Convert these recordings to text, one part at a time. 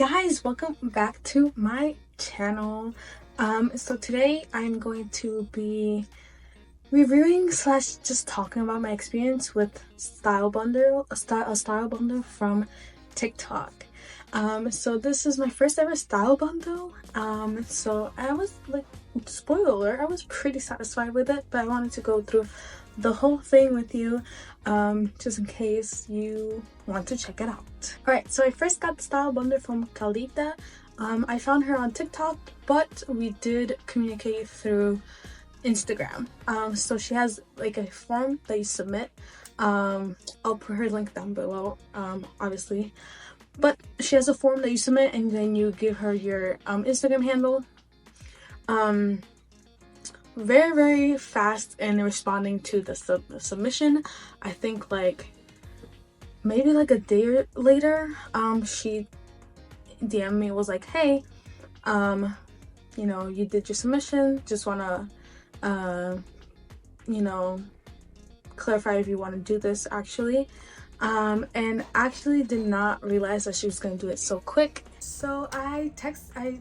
guys, welcome back to my channel. So today I'm going to be reviewing slash just talking about my experience with a style bundle from TikTok. So this is my first ever style bundle. So I was like, spoiler alert, I was pretty satisfied with it, but I wanted to go through the whole thing with you, just in case you want to check it out. Alright, so I first got the style bundle from KALITA. I found her on TikTok, but we did communicate through Instagram. So she has like a form that you submit. I'll put her link down below, obviously. But she has a form that you submit, and then you give her your Instagram handle. Very fast in responding to the submission. I think like maybe like a day later, she DM'd me, was like, hey, you know, you did your submission, just wanna you know, clarify if you want to do this actually. And actually did not realize that she was going to do it so quick. So I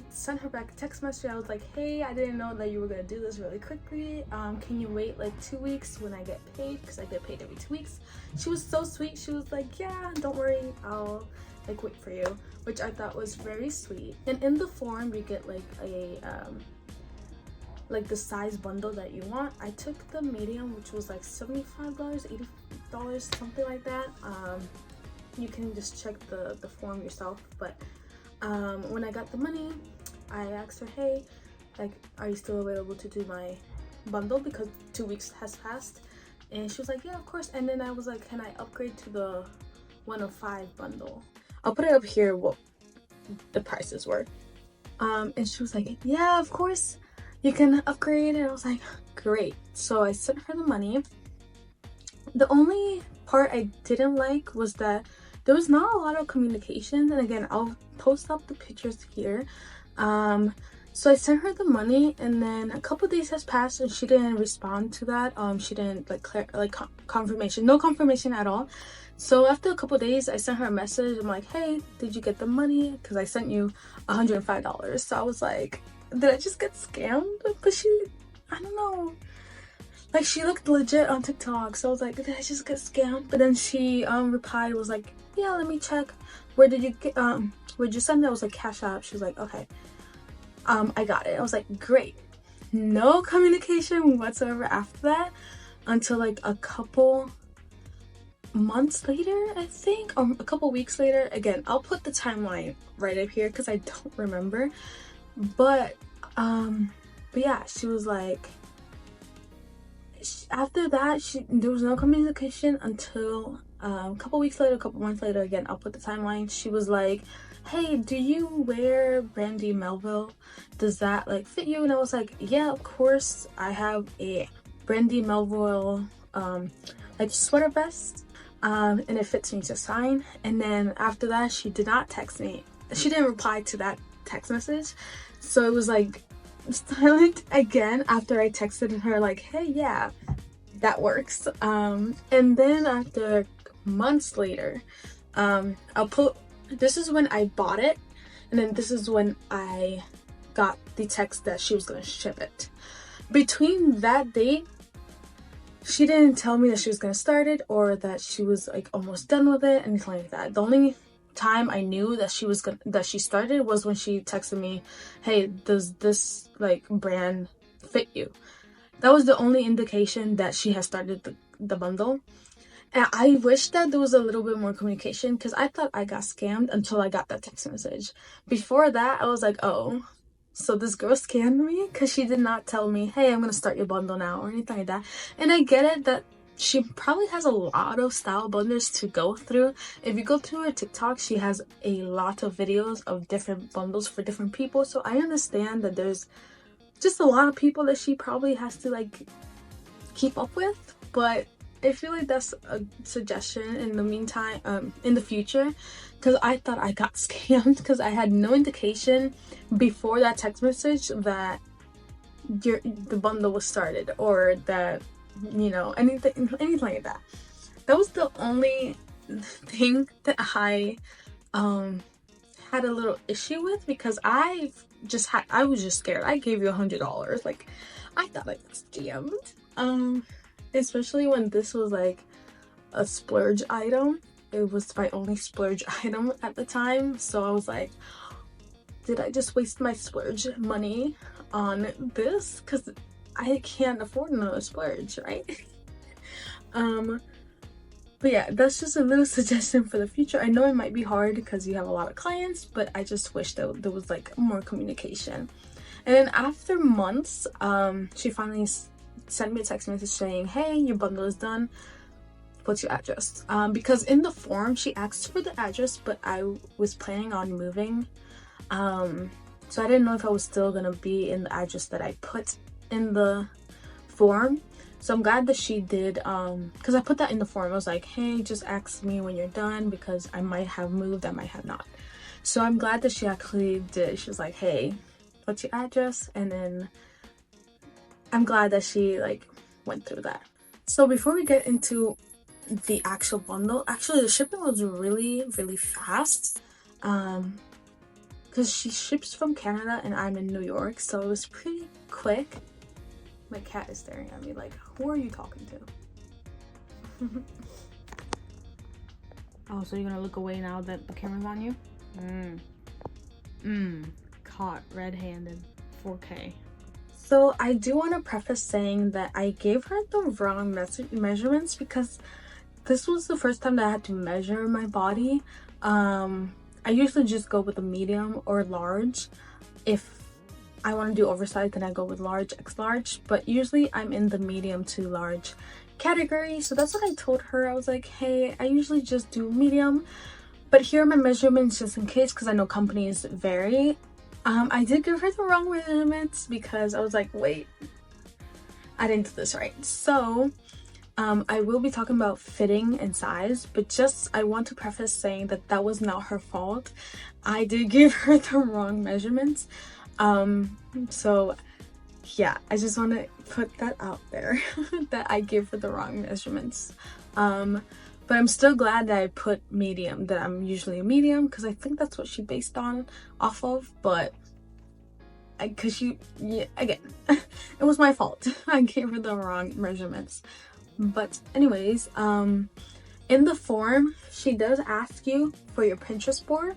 sent her back a text message. I was like, hey, I didn't know that you were going to do this really quickly. Can you wait like 2 weeks when I get paid? Because I get paid every 2 weeks. She was so sweet. She was like, yeah, don't worry, I'll like wait for you, which I thought was very sweet. And in the form you get like a like the size bundle that you want. I took the medium, which was like $75, $80, something like that. You can just check the form yourself. But when I got the money, I asked her, hey, like, are you still available to do my bundle, because 2 weeks has passed? And she was like, yeah, of course. And then I was like, can I upgrade to the 1 of 5 bundle? I'll put it up here what the prices were. And she was like, yeah, of course, you can upgrade. And I was like, great. So I sent her the money. The only part I didn't like was that there was not a lot of communication. And again, I'll post up the pictures here. So I sent her the money, and then a couple days has passed and she didn't respond to that. She didn't like confirmation, no confirmation at all. So after a couple days, I sent her a message. I'm like, hey, did you get the money? Because I sent you $105. So I was like, did I just get scammed? But I don't know, like, she looked legit on TikTok. So I was like, did I just get scammed? But then she replied, was like, yeah, let me check. Where'd you send it? I was like, Cash App. She was like, okay, I got it. I was like, great. No communication whatsoever after that until like a couple months later, I think, or a couple weeks later. Again, I'll put the timeline right up here because I don't remember. But yeah, she was like, after that there was no communication until a couple weeks later, a couple months later. Again, I'll put the timeline. She was like, hey, do you wear Brandy Melville? Does that like fit you? And I was like, yeah, of course. I have a Brandy Melville like sweater vest, and it fits me just fine. And then after that, she did not text me. She didn't reply to that text message. So it was like silent again after I texted her like, hey, yeah, that works. And then after months later, this is when I bought it, and then this is when I got the text that she was gonna ship it. Between that date, she didn't tell me that she was gonna start it or that she was like almost done with it, anything like that. The only time I knew that she started was when she texted me, hey, does this like brand fit you? That was the only indication that she has started the bundle. And I wish that there was a little bit more communication, because I thought I got scammed until I got that text message. Before that, I was like, oh, so this girl scammed me, because she did not tell me, hey, I'm gonna start your bundle now or anything like that. And I get it that she probably has a lot of style bundles to go through. If you go to her TikTok, she has a lot of videos of different bundles for different people. So I understand that there's just a lot of people that she probably has to like keep up with. But I feel like that's a suggestion in the meantime, in the future, because I thought I got scammed because I had no indication before that text message that the bundle was started, or that, you know, anything like that. That was the only thing that I had a little issue with, because I was just scared. I gave you $100. Like, I thought I was scammed. Especially when this was like a splurge item. It was my only splurge item at the time, so I was like, did I just waste my splurge money on this? Because I can't afford another splurge, right? But yeah, that's just a little suggestion for the future. I know it might be hard because you have a lot of clients, but I just wish that there was like more communication. And then after months, she finally sent me a text message saying, hey, your bundle is done. What's your address? Because in the form she asked for the address, but I was planning on moving. So I didn't know if I was still gonna be in the address that I put in the form. So I'm glad that she did, because I put that in the form. I was like, hey, just ask me when you're done, because I might have moved, I might have not. So I'm glad that she actually did. She was like, hey, what's your address? And then I'm glad that she like went through that. So before we get into the actual bundle, actually the shipping was really fast, because she ships from Canada and I'm in New York, so it was pretty quick. My cat is staring at me like, who are you talking to? Oh, so you're gonna look away now that the camera's on you? Caught red-handed. 4K. So I do want to preface saying that I gave her the wrong measurements, because this was the first time that I had to measure my body. I usually just go with a medium or large. If I want to do oversized, then I go with large, X large, but usually I'm in the medium to large category. So that's what I told her. I was like, hey, I usually just do medium, but here are my measurements just in case, because I know companies vary. I did give her the wrong measurements because I was like, wait, I didn't do this right. So I will be talking about fitting and size, but just I want to preface saying that that was not her fault. I did give her the wrong measurements. So yeah, I just want to put that out there that I gave her the wrong measurements. But I'm still glad that I put medium, that I'm usually a medium, because I think that's what she based off of. But because yeah, again, it was my fault. I gave her the wrong measurements. But anyways, in the form she does ask you for your Pinterest board,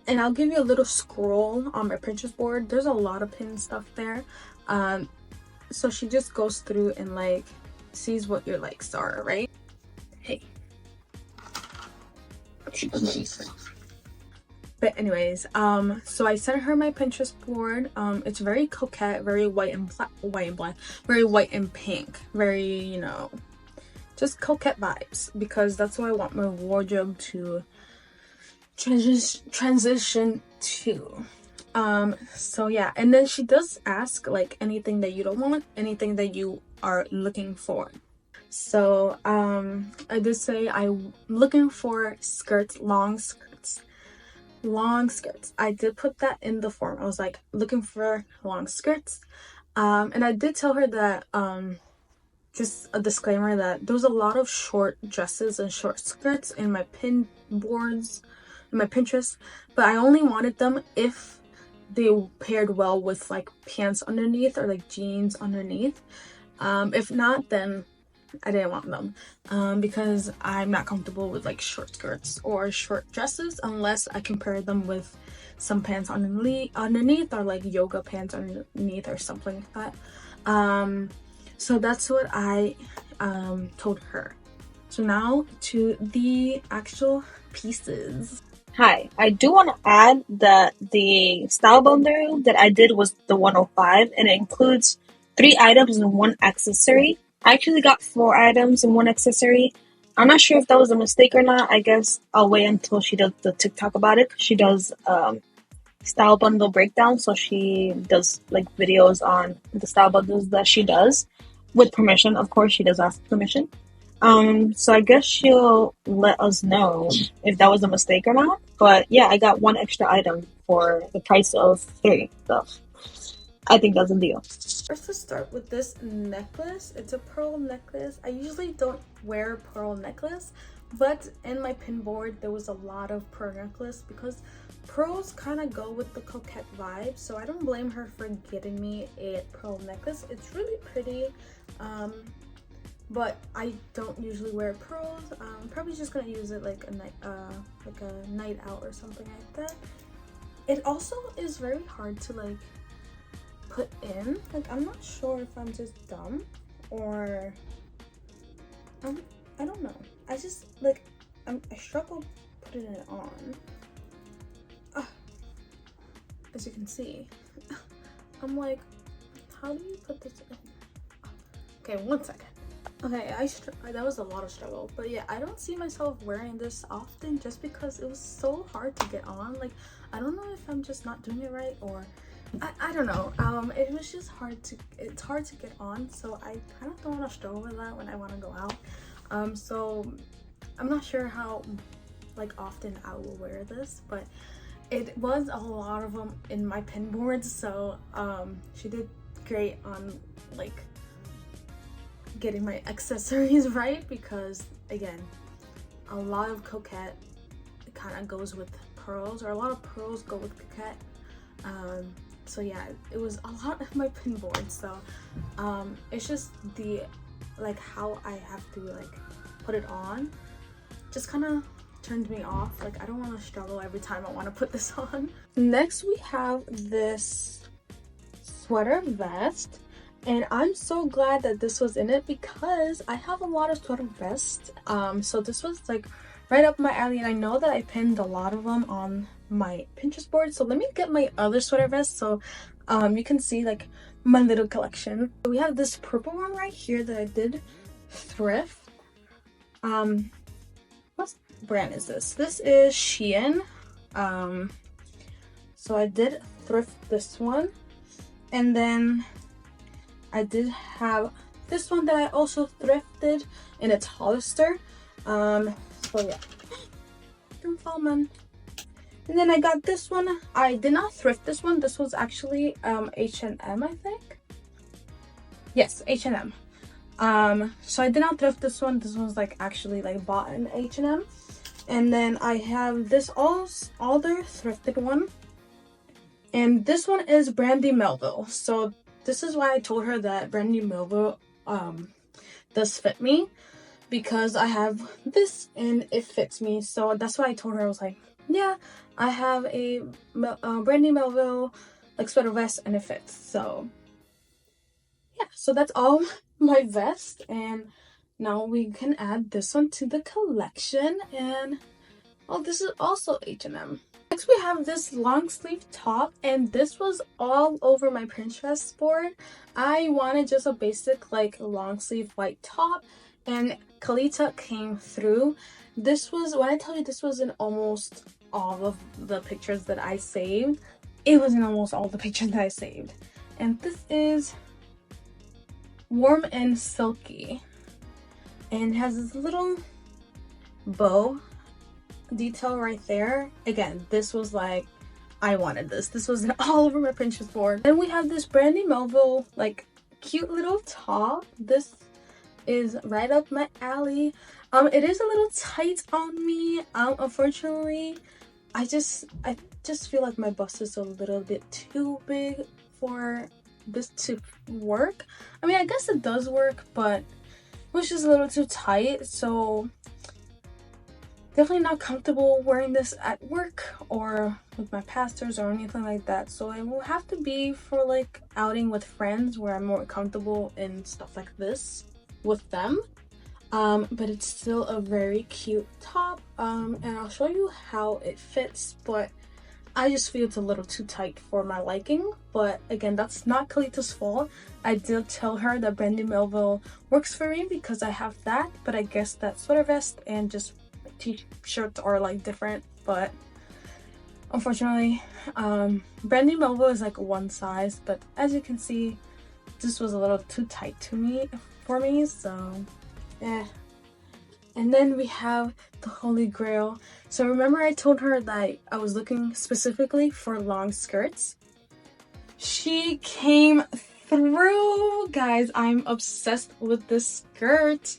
and I'll give you a little scroll on my Pinterest board. There's a lot of pin stuff there. So she just goes through and like sees what your likes are, right? Hey. But anyways, so I sent her my Pinterest board. It's very coquette, very white and black, very white and pink, very, you know, just coquette vibes, because that's what I want my wardrobe to transition to. So yeah, and then she does ask like anything that you don't want, anything that you are looking for. So I did say I'm looking for skirts, long skirts. I did put that in the form. I was like, looking for long skirts. And I did tell her that just a disclaimer that there's a lot of short dresses and short skirts in my pin boards, in my Pinterest, but I only wanted them if they paired well with like pants underneath or like jeans underneath. If not, then I didn't want them, because I'm not comfortable with like short skirts or short dresses unless I can pair them with some pants underneath, or like yoga pants underneath or something like that. So that's what I told her. So now to the actual pieces. Hi, I do want to add that the style bundle that I did was the 105, and it includes 3 items and 1 accessory. I actually got 4 items and 1 accessory. I'm not sure if that was a mistake or not. I guess I'll wait until she does the TikTok about it. She does style bundle breakdown, so she does like videos on the style bundles that she does with permission. Of course, she does ask permission. So I guess she'll let us know if that was a mistake or not. But yeah, I got 1 extra item for the price of 3. So I think that's a deal. First, to start with this necklace. It's a pearl necklace. I usually don't wear a pearl necklace, but in my pin board there was a lot of pearl necklace because pearls kind of go with the coquette vibe, so I don't blame her for getting me a pearl necklace. It's really pretty, but I don't usually wear pearls. I'm probably just gonna use it like a night out or something like that. It also is very hard to like put in. Like, I'm not sure if I'm just dumb or I don't know. I just like I struggle putting it on. As you can see, I'm like, how do you put this in? Okay, 1 second. Okay, that was a lot of struggle, but yeah, I don't see myself wearing this often just because it was so hard to get on. Like, I don't know if I'm just not doing it right, or I don't know. It was just it's hard to get on, so I kind of don't want to struggle with that when I want to go out. So I'm not sure how like often I will wear this, but it was a lot of them in my pin boards, so she did great on like getting my accessories right, because again, a lot of coquette kind of goes with pearls, or a lot of pearls go with coquette. So yeah, it was a lot of my pin boards, so it's just the like how I have to like put it on just kind of turned me off. Like, I don't want to struggle every time I want to put this on. Next we have this sweater vest, and I'm so glad that this was in it because I have a lot of sweater vests. So this was like right up my alley, and I know that I pinned a lot of them on my Pinterest board. So let me get my other sweater vest so you can see like my little collection. We have this purple one right here that I did thrift. What brand is this? This is Shein. So I did thrift this one, and then I did have this one that I also thrifted, and it's Hollister. So yeah, don't fall, man. And then I got this one. I did not thrift this one. This was actually H&M, I think. Yes, H&M. So I did not thrift this one. This one's like actually like bought in H&M. And then I have this other thrifted one, and this one is Brandy Melville. So this is why I told her that Brandy Melville does fit me, because I have this and it fits me. So that's why I told her, I was like, yeah, I have a Brandy Melville like sweater vest and it fits. So yeah, so that's all my vest, and now we can add this one to the collection. And oh, this is also H&M. Next we have this long sleeve top, and this was all over my Pinterest board. I wanted just a basic like long sleeve white top, and KALITA came through. This was, when I tell you this was in almost all of the pictures that I saved, it was in almost all the pictures that I saved. And this is warm and silky, and has this little bow detail right there. Again, this was like, I wanted this. This was all over my Pinterest board. Then we have this Brandy Melville like cute little top. This is right up my alley. It is a little tight on me. Unfortunately, I just feel like my bust is a little bit too big for this to work. I mean, I guess it does work, but it was just a little too tight. So definitely not comfortable wearing this at work or with my pastors or anything like that. So it will have to be for like outing with friends where I'm more comfortable in stuff like this with them. But it's still a very cute top, and I'll show you how it fits, but I just feel it's a little too tight for my liking. But again, that's not KALITA's fault. I did tell her that Brandy Melville works for me because I have that, but I guess that sweater vest and just t-shirts are like different. But unfortunately, Brandy Melville is like one size, but as you can see, this was a little too tight for me, so yeah. And then we have the Holy Grail. So remember I told her that I was looking specifically for long skirts? She came through, guys. I'm obsessed with this skirt.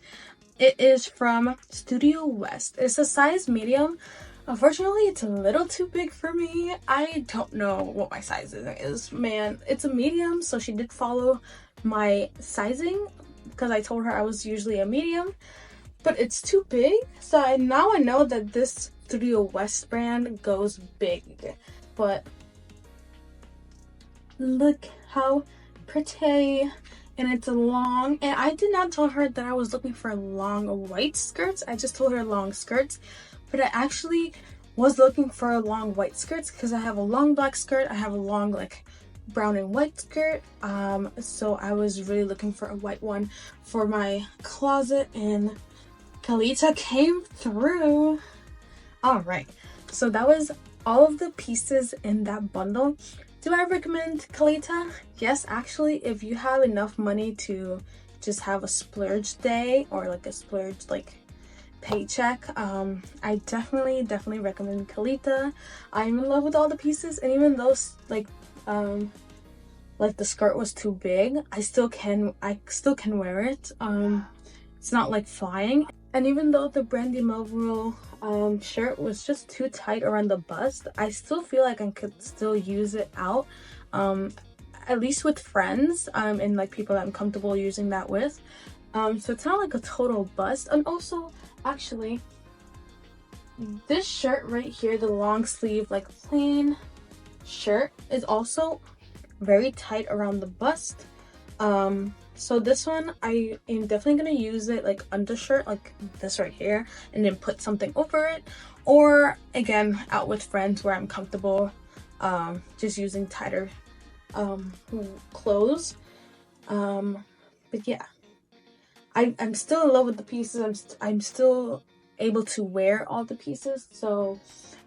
It is from Studio West. It's a size medium. Unfortunately, it's a little too big for me. I don't know what my sizing is, man. It's a medium, so she did follow my sizing because I told her I was usually a medium, but it's too big. So now I know that this Studio West brand goes big, but look how pretty. And it's long, and I did not tell her that I was looking for long white skirts. I just told her long skirts, but I actually was looking for long white skirts because I have a long black skirt, I have a long like brown and white skirt, so I was really looking for a white one for my closet, and KALITA came through. All right, so that was all of the pieces in that bundle. Do I recommend KALITA? Yes, actually, if you have enough money to just have a splurge day or like a splurge like paycheck, I definitely recommend KALITA. I'm in love with all the pieces, and even though like the skirt was too big, I still can wear it. It's not like flying. And even though the Brandy Melville shirt was just too tight around the bust, I still feel like I could still use it out, at least with friends, and like people that I'm comfortable using that with. So it's not like a total bust. And also, actually, this shirt right here, the long sleeve like plain shirt, is also very tight around the bust. So this one, I am definitely gonna use it like undershirt, like this right here, and then put something over it, or again out with friends where I'm comfortable, just using tighter clothes. But yeah, I'm still in love with the pieces. I'm still able to wear all the pieces, so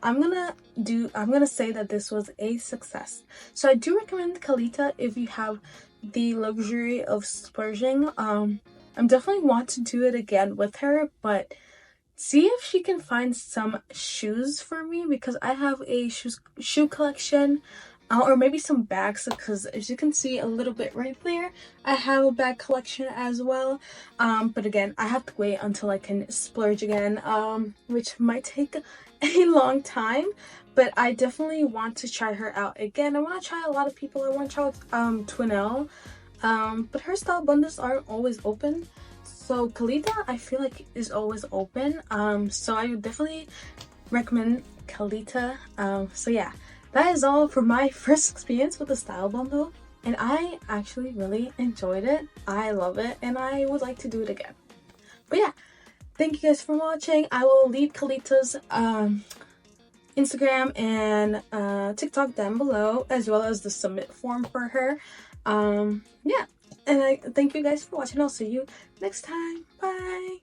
I'm gonna say that this was a success. So I do recommend KALITA if you have the luxury of splurging. I'm definitely want to do it again with her, but see if she can find some shoes for me, because I have a shoe collection, or maybe some bags, because as you can see a little bit right there, I have a bag collection as well. But again, I have to wait until I can splurge again, which might take a long time. But I definitely want to try her out again. I want to try a lot of people. I want to try Twinell, but her style bundles aren't always open. So KALITA, I feel like, is always open. So I would definitely recommend KALITA. So yeah, that is all for my first experience with the style bundle, and I actually really enjoyed it. I love it, and I would like to do it again. But yeah, thank you guys for watching. I will leave KALITA's Instagram and TikTok down below, as well as the submit form for her. Yeah, and I thank you guys for watching. I'll see you next time. Bye.